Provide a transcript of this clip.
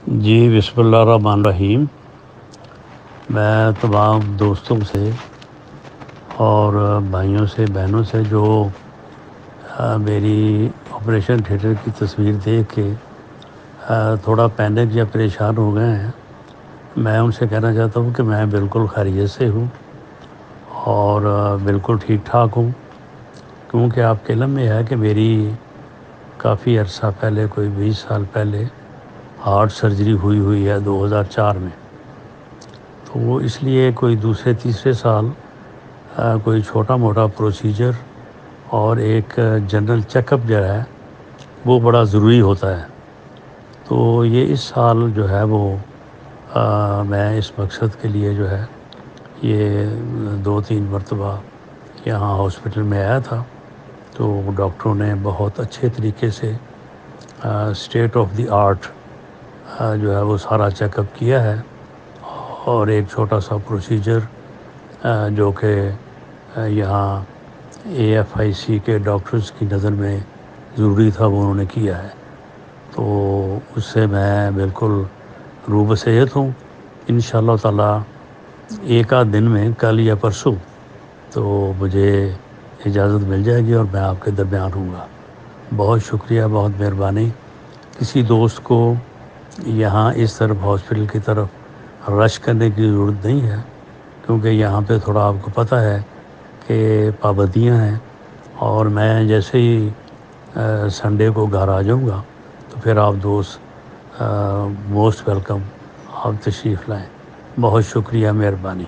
جی بسم اللہ الرحمن الرحیم۔ میں تمام دوستوں سے اور بھائیوں سے بہنوں سے جو میری آپریشن تھیٹر کی تصویر دیکھ کے تھوڑا پینک یا پریشان ہو گئے ہیں، میں ان سے کہنا چاہتا ہوں کہ میں بالکل خیریت سے ہوں اور بالکل ٹھیک ٹھاک ہوں، کیونکہ آپ کے علم میں ہے کہ میری کافی عرصہ پہلے، کوئی 20 سال پہلے ہارٹ سرجری ہوئی ہے 2004 میں۔ تو وہ اس لیے کوئی دوسرے تیسرے سال کوئی چھوٹا موٹا پروسیجر اور ایک جنرل چیک اپ جو ہے وہ بڑا ضروری ہوتا ہے۔ تو یہ اس سال جو ہے وہ میں اس مقصد کے لیے جو ہے یہ 2-3 مرتبہ یہاں ہاسپٹل میں آیا تھا، تو ڈاکٹروں نے بہت اچھے طریقے سے اسٹیٹ آف دی آرٹ جو ہے وہ سارا چیک اپ کیا ہے، اور ایک چھوٹا سا پروسیجر جو کہ یہاں AFIC کے ڈاکٹرز کی نظر میں ضروری تھا وہ انہوں نے کیا ہے۔ تو اس سے میں بالکل روح بصیحت ہوں۔ انشاءاللہ تعالی ایک آدھ دن میں، کل یا پرسوں، تو مجھے اجازت مل جائے گی اور میں آپ کے درمیان ہوں گا۔ بہت شکریہ، بہت مہربانی۔ کسی دوست کو یہاں اس طرف ہاسپٹل کی طرف رش کرنے کی ضرورت نہیں ہے، کیونکہ یہاں پہ تھوڑا آپ کو پتہ ہے کہ پابندیاں ہیں، اور میں جیسے ہی سنڈے کو گھر آ جاؤں گا تو پھر آپ دوست موسٹ ویلکم، آپ تشریف لائیں۔ بہت شکریہ، مہربانی۔